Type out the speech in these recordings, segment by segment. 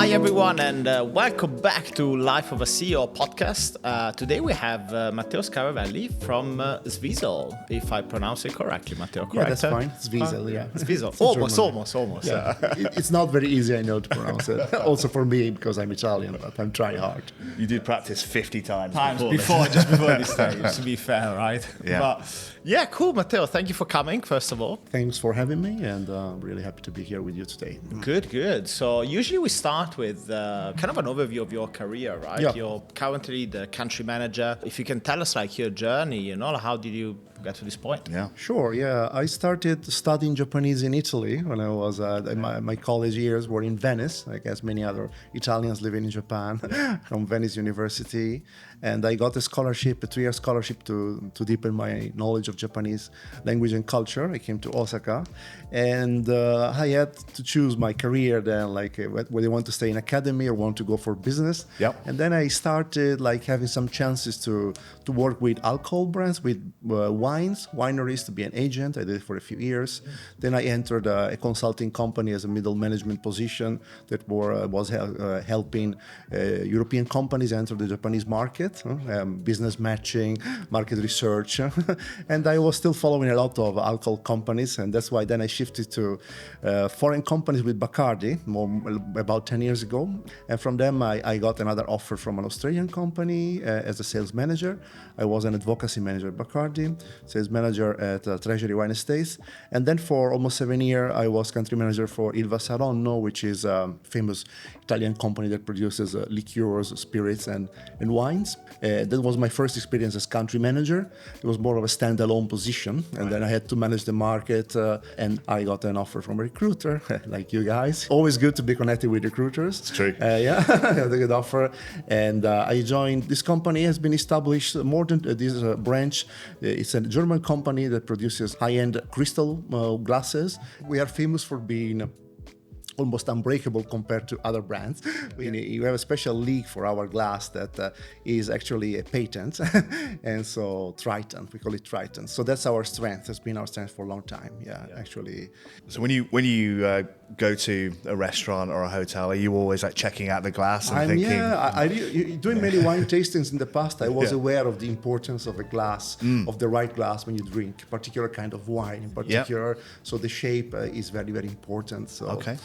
Hi everyone, and welcome back to Life of a CEO podcast. Today we have Matteo Scaravelli from Zwiesel, if I pronounce it correctly. Matteo, correct? Yeah, that's fine. Zwiesel, yeah. Zwiesel. Almost. Yeah. It's not very easy, I know, to pronounce it. Also for me, because I'm Italian, but I'm trying hard. You did practice 50 times before just before this stage, to be fair, right? Yeah. But yeah, cool, Matteo. Thank you for coming, first of all. Thanks for having me, and really happy to be here with you today. Good. So usually we start with kind of an overview of your career, right? Yeah. You're currently the country manager. If you can tell us like your journey, how did you get to this point? Yeah. Sure, yeah. I started studying Japanese in Italy when I was, my college years were in Venice. I guess many other Italians living in Japan from Venice University. And I got a 3-year scholarship to deepen my knowledge of Japanese language and culture. I came to Osaka, and I had to choose my career then, like whether I want to stay in academy or want to go for business. Yep. And then I started like having some chances to work with alcohol brands, with wineries, to be an agent. I did it for a few years. Then I entered a consulting company as a middle management position that was helping European companies enter the Japanese market, business matching, market research. And I was still following a lot of alcohol companies, and that's why then I shifted to foreign companies with Bacardi about 10 years ago. And from them, I got another offer from an Australian company as a sales manager. I was an advocacy manager at Bacardi, sales manager at Treasury Wine Estates. And then for almost 7 years, I was country manager for Il Vasaronno, which is a famous Italian company that produces liqueurs, spirits, and wines. That was my first experience as country manager. It was more of a standalone position. And then I had to manage the market, and I got an offer from a recruiter, like you guys. Always good to be connected with recruiters. It's true. Yeah, I had a good offer. And I joined, this company has been established more than this branch. It's a German company that produces high-end crystal glasses. We are famous for being almost unbreakable compared to other brands. We have a special league for our glass that is actually a patent. And so Triton, we call it Triton. So that's our strength. It's been our strength for a long time. Yeah. Actually. So when you go to a restaurant or a hotel, are you always like checking out the glass and thinking? Doing many wine tastings in the past, I was aware of the importance of a glass, of the right glass when you drink, particular kind of wine in particular. So the shape is very, very important. So, okay.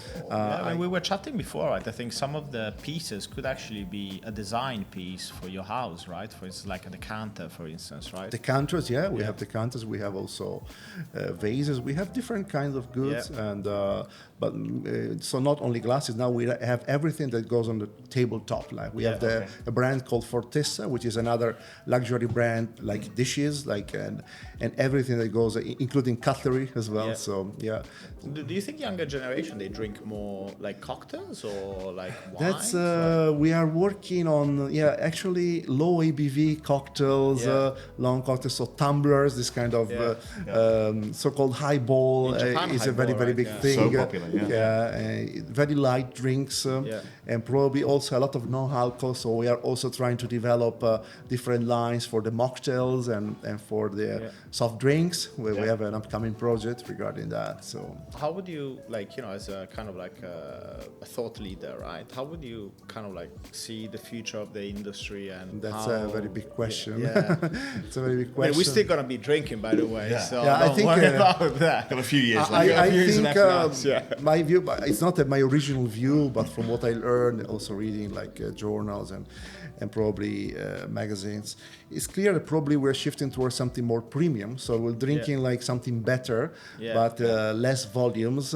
We were chatting before, right? I think some of the pieces could actually be a design piece for your house, right? For instance, like a decanter, for instance, right? Decanters, we have decanters. We have also vases. We have different kinds of goods, and so not only glasses. Now we have everything that goes on the tabletop. Like we have a brand called Fortessa, which is another luxury brand, like dishes, and everything that goes, including cutlery as well. Yeah. So yeah. Do you think younger generation they drink more like cocktails or like That's wines? we are working on actually low ABV cocktails, long cocktails, so tumblers, this kind of so-called highball is a very very big thing. So popular, very light drinks, and probably also a lot of non-alcohol. So we are also trying to develop different lines for the mocktails and for the soft drinks. We have an upcoming project regarding that. So how would you as a kind of like a thought leader, right? How would you kind of like see the future of the industry? And that's a very big question. It's a very big question. I mean, we're still gonna be drinking, by the way. So I think worry about that. Got a few years I think my view, it's not my original view, but from what I learned, also reading like journals and probably magazines, it's clear that probably we're shifting towards something more premium. So we're drinking like something better, but less volumes.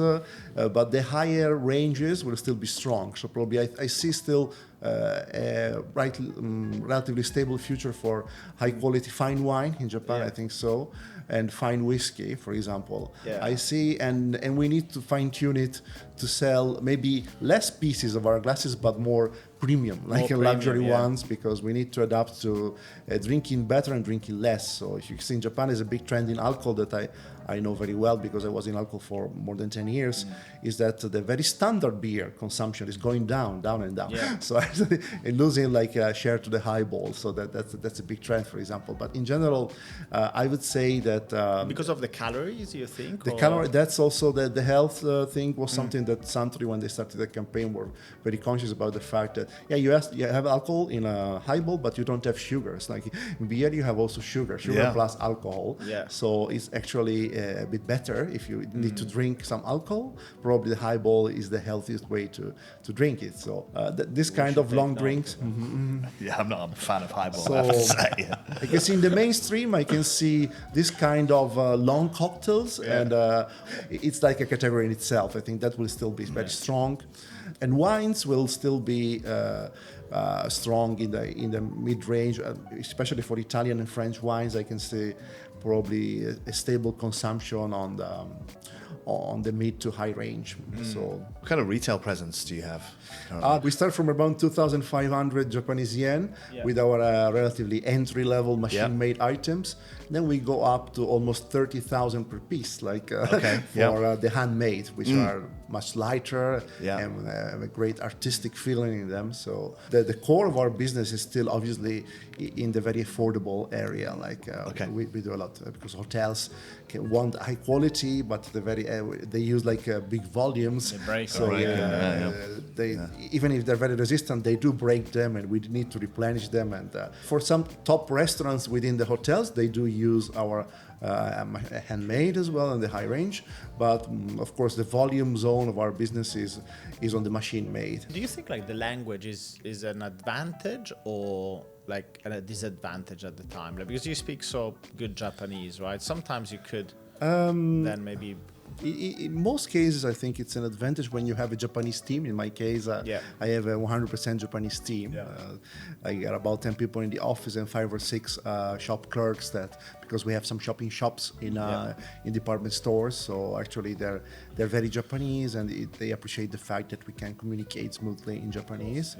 But the higher ranges will still be strong. So probably I see still a relatively stable future for high quality fine wine in Japan. I think so. And fine whiskey, for example. I see, and we need to fine tune it to sell maybe less pieces of our glasses, but more premium, like luxury ones, because we need to adapt to drinking better and drinking less. So if you see in Japan, there's a big trend in alcohol that I know very well because I was in alcohol for more than 10 years, is that the very standard beer consumption is going down and down. Yeah. So actually losing like a share to the highball. So that's a big trend, for example. But in general, I would say that because of the calories, you think? the calorie, that's also the health thing was something that Suntory, when they started the campaign, were very conscious about the fact that you have alcohol in a highball, but you don't have sugars. Like in beer, you have also sugar plus alcohol. Yeah. So it's actually a bit better if you need to drink some alcohol. Probably the highball is the healthiest way to drink it. So this kind of long drinks. Yeah, I'm not a fan of highball. So, I have to say. I can see in the mainstream, I can see this kind of long cocktails, and it's like a category in itself. I think that will still be very strong, and wines will still be strong in the mid range, especially for Italian and French wines. I can see probably a stable consumption on the mid to high range. So, What kind of retail presence do you have? we start from around 2,500 Japanese yen with our relatively entry-level machine-made items. Then we go up to almost 30,000 per piece, like for the handmade, which are much lighter and have a great artistic feeling in them. So the core of our business is still obviously in the very affordable area. Like we do a lot because hotels want high quality, but they use like big volumes. They break. So even if they're very resistant, they do break them, and we need to replenish them. And for some top restaurants within the hotels, they do use our handmade as well in the high range. But of course, the volume zone of our business is on the machine made. Do you think like the language is an advantage or like a disadvantage at the time? Like, because you speak so good Japanese, right? Sometimes you could then maybe. In most cases, I think it's an advantage when you have a Japanese team. In my case, I have a 100% Japanese team. I got about 10 people in the office and 5 or 6 shop clerks because we have some shopping shops in department stores. So actually, they're very Japanese, and they appreciate the fact that we can communicate smoothly in Japanese.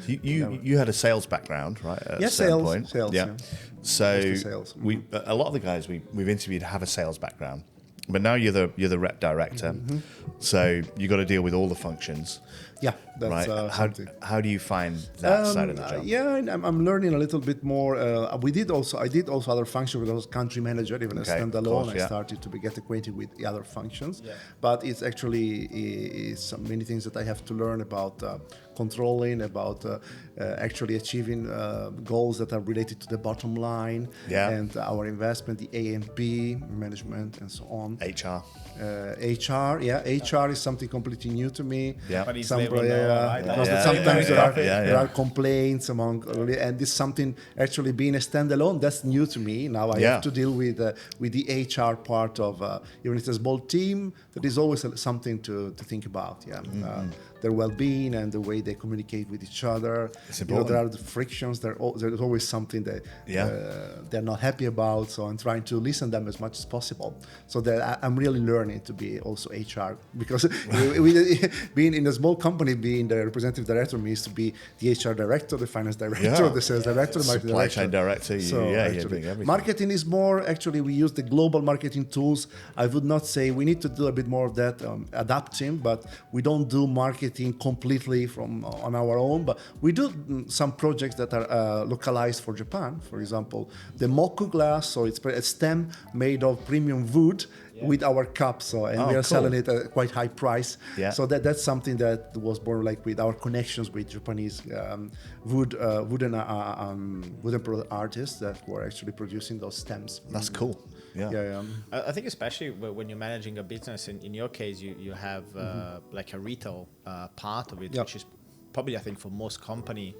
You had a sales background, right? At a certain point. Sales. Yeah. So sales. A lot of the guys we've interviewed have a sales background. But now you're the rep director, so you got to deal with all the functions. Yeah, that's right. How do you find that side of the job? I'm learning a little bit more. I did also other functions. I was country manager, even as standalone. I started to get acquainted with the other functions. Yeah. But it's actually many things that I have to learn about controlling, about actually achieving goals that are related to the bottom line and our investment, the A&P management, and so on. HR. HR is something completely new to me. Yeah, but sometimes there are complaints among, and this is something actually being a standalone that's new to me. Now I have to deal with the HR part of even if it's a small team. That is always something to think about. Their well-being and the way they communicate with each other. There are the frictions. There's always something that they're not happy about. So I'm trying to listen to them as much as possible. So that I'm really learning to be also HR, because being in a small company, being the representative director means to be the HR director, the finance director, the sales director, the marketing supply chain director. You're doing everything. Marketing is more, actually, we use the global marketing tools. I would not say we need to do a bit more of that, adapting, but we don't do marketing completely on our own, but we do some projects that are localized for Japan. For example, the moku glass, so it's a stem made of premium wood with our cups, and we are selling it at a quite high price. So that's something that was born like with our connections with Japanese wooden artists that were actually producing those stems. That's cool. I think especially when you're managing a business, in your case, you have like a retail part of it, which is probably, I think, for most company,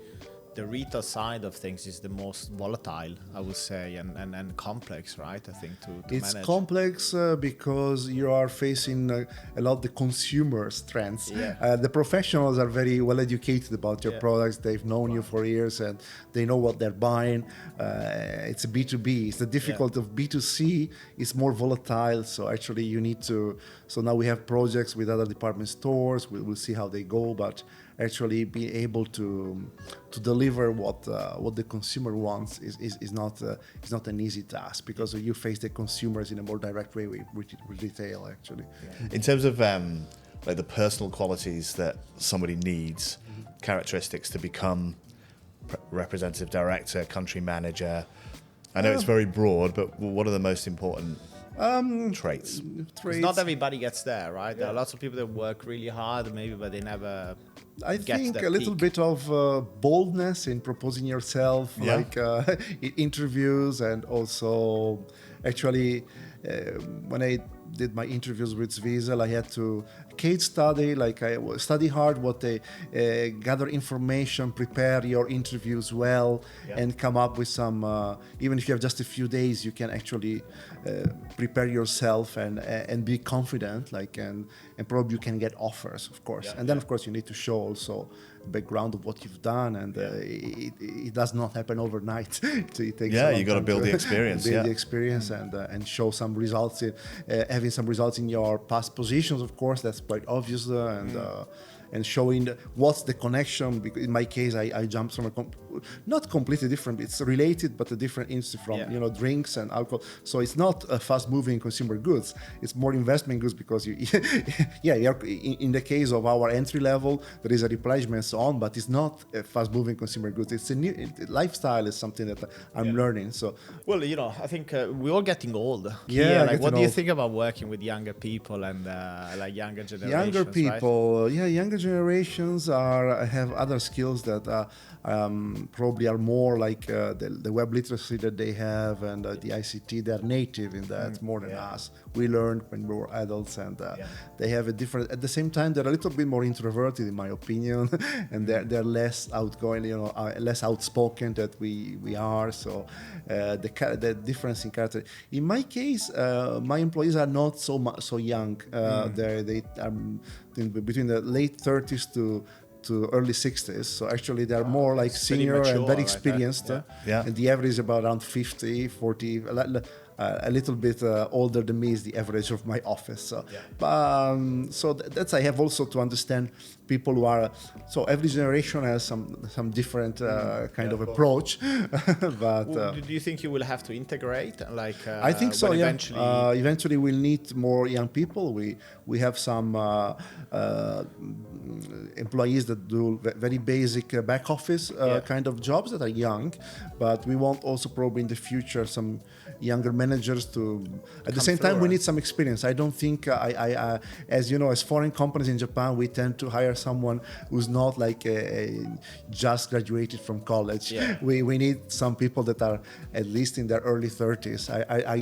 the retail side of things is the most volatile, I would say, and complex, right? I think to it's manage. Complex because you are facing a lot of the consumers' trends. The professionals are very well educated about your products. They've known you for years and they know what they're buying. It's a B2B. It's the difficulty of B2C. It's more volatile. So actually you need to. So now we have projects with other department stores. We'll see how they go, but actually be able to deliver what the consumer wants is not an easy task, because you face the consumers in a more direct way with retail actually. In terms of like the personal qualities that somebody needs, characteristics to become representative director, country manager, I know it's very broad, but what are the most important traits? Because not everybody gets there, right? There are lots of people that work really hard, maybe, but they never. I think a little bit of boldness in proposing yourself, like in interviews, and also actually when I did my interviews with Zwiesel, I had to case study, like I study hard what they gather information, prepare your interviews well, and come up with some, even if you have just a few days, you can actually prepare yourself and be confident, like, and probably you can get offers, of course. And then, of course, you need to show also background of what you've done, and it does not happen overnight. So it takes you got to build the experience, build the experience, and show some results in having some results in your past positions. Of course, that's quite obvious, and showing what's the connection. Because in my case, I jumped from not completely different. It's related, but a different industry from drinks and alcohol. So it's not a fast-moving consumer goods. It's more investment goods, because you're in the case of our entry level, there is a replenishment and so on, but it's not a fast-moving consumer goods. It's a new lifestyle is something that I'm learning. So well, I think we're all getting old. Yeah. Like, what do you think about working with younger people and like younger generations? Younger people, right? Younger generations have other skills that probably are more like the web literacy that they have, and the ICT. They're native in that more than us. We learned when we were adults, and they have a different. At the same time, they're a little bit more introverted, in my opinion, and they're less outgoing, less outspoken that we are. So the difference in character. In my case, my employees are not so young. They are between the late 30s to early 60s. So actually they're more like senior mature, and very experienced. And the average is about around 50, 40, a little bit older than me is the average of my office. So, so that's, I have also to understand people who are, so every generation has some different kind of approach. But do you think you will have to integrate? Like I think so. Eventually we'll need more young people. We have some employees that do very basic back office kind of jobs that are young, but we want also probably in the future some younger managers to. At the same time, we need some experience. I don't think as you know, as foreign companies in Japan, we tend to hire someone who's not like just graduated from college. We need some people that are at least in their early 30s.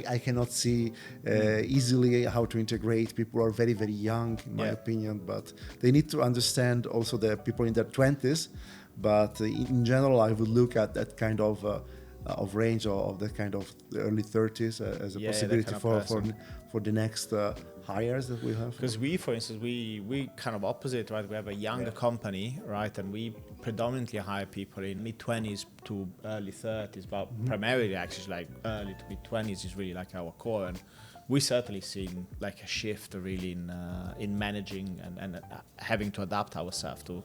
I cannot see easily how to integrate people who are very, very young, in my opinion, but they need to understand also the people in their 20s. But in general, I would look at that kind of range of that kind of early 30s as a possibility for the next hires that we have. Because we, for instance, we kind of opposite, right? We have a younger company, right? And we predominantly hire people in mid-20s to early 30s, but primarily actually like early to mid-20s is really like our core. And we certainly seen like a shift really in managing and having to adapt ourselves to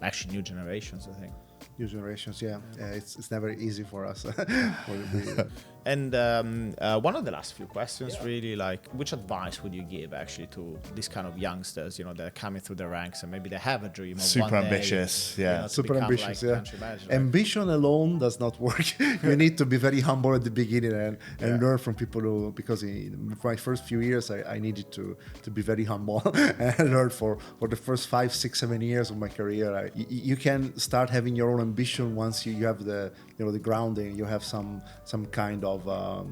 actually new generations, I think. New generations, it's never easy for us. And one of the last few questions, really, like, which advice would you give actually to this kind of youngsters, that are coming through the ranks and maybe they have a dream of super one ambitious, day, super ambitious, country manager, Ambition alone does not work. You need to be very humble at the beginning and learn from people who, because in my first few years, I needed to be very humble and learn for the first 5, 6, 7 years of my career. You can start having your own ambition once you have the grounding, you have some kind of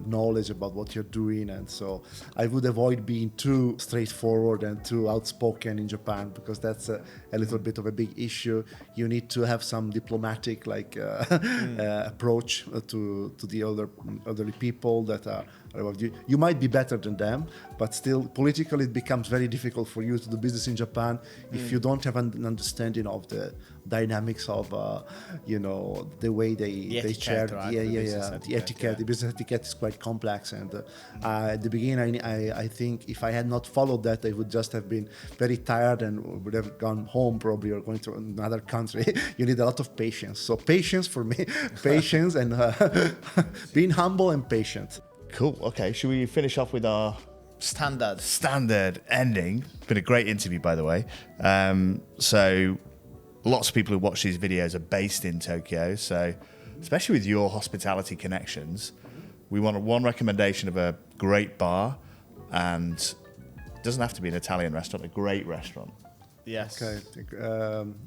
knowledge about what you're doing. And so I would avoid being too straightforward and too outspoken in Japan, because that's a little bit of a big issue. You need to have some diplomatic approach to the elderly people that are you might be better than them, but still politically it becomes very difficult for you to do business in Japan if you don't have an understanding of dynamics of the way they share. Right? The etiquette. The business etiquette is quite complex, and at the beginning, I think if I had not followed that, I would just have been very tired and would have gone home probably, or going to another country. You need a lot of patience. So patience for me, patience and being humble and patient. Cool. Okay. Should we finish off with our standard ending? Been a great interview, by the way. So lots of people who watch these videos are based in Tokyo. So especially with your hospitality connections, we want one recommendation of a great bar, and it doesn't have to be an Italian restaurant, a great restaurant. Yes. Okay.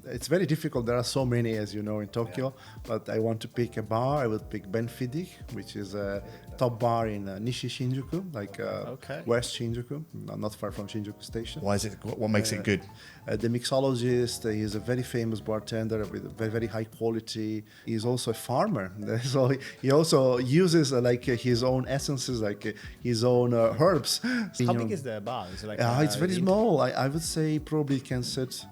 It's very difficult. There are so many, as you know, in Tokyo. But I want to pick a bar. I would pick Ben Fidik, which is a top bar in Nishi Shinjuku, like West Shinjuku, not far from Shinjuku Station. Why is it? What makes it good? The mixologist, he's a very famous bartender with very, very high quality. He's also a farmer, so he also uses his own essences, his own herbs. How big is the bar? Is it like it's very small. I would say probably can sit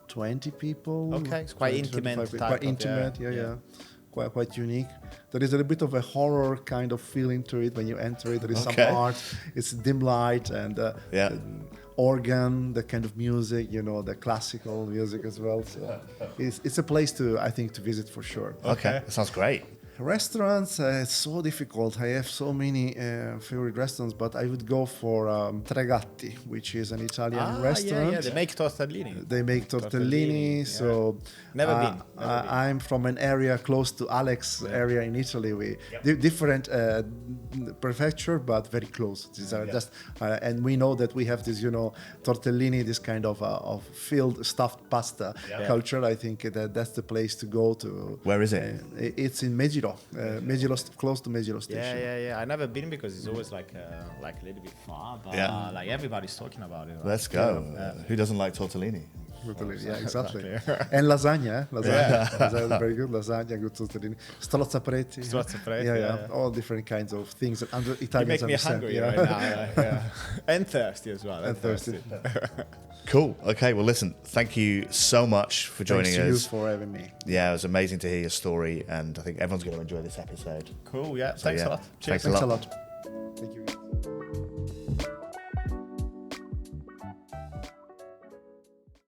20 people. Okay, it's quite intimate. Quite intimate, yeah. Quite unique. There is a little bit of a horror kind of feeling to it when you enter it. There is some art. It's dim light and organ, the kind of music, the classical music as well. So it's a place I think to visit for sure. Okay, that sounds great. Restaurants, it's so difficult. I have so many favorite restaurants, but I would go for Tre Gatti, which is an Italian restaurant. Yeah, they make tortellini. They make tortellini. So never been. I'm from an area close to Alex's area in Italy. We different prefecture, but very close. These are just, and we know that we have this, tortellini, this kind of filled stuffed pasta culture. I think that's the place to go to. Where is it? It's in Megiro, close to Megiro Station. Yeah. I've never been because it's always like a little bit far, but like everybody's talking about it. Right? Let's go. Who doesn't like tortellini? Yeah, exactly. And lasagna. Lasagna, very good. Lasagna, good tortellini. Strozzapreti. Yeah. All different kinds of things that Italians you make me understand. hungry right now. And thirsty as well. And thirsty. Cool. Okay. Well, listen, thank you so much for joining us. Thanks to you for having me. Yeah, it was amazing to hear your story, and I think everyone's going to enjoy this episode. Cool. Yeah. Thanks a lot. Cheers. Thanks a lot.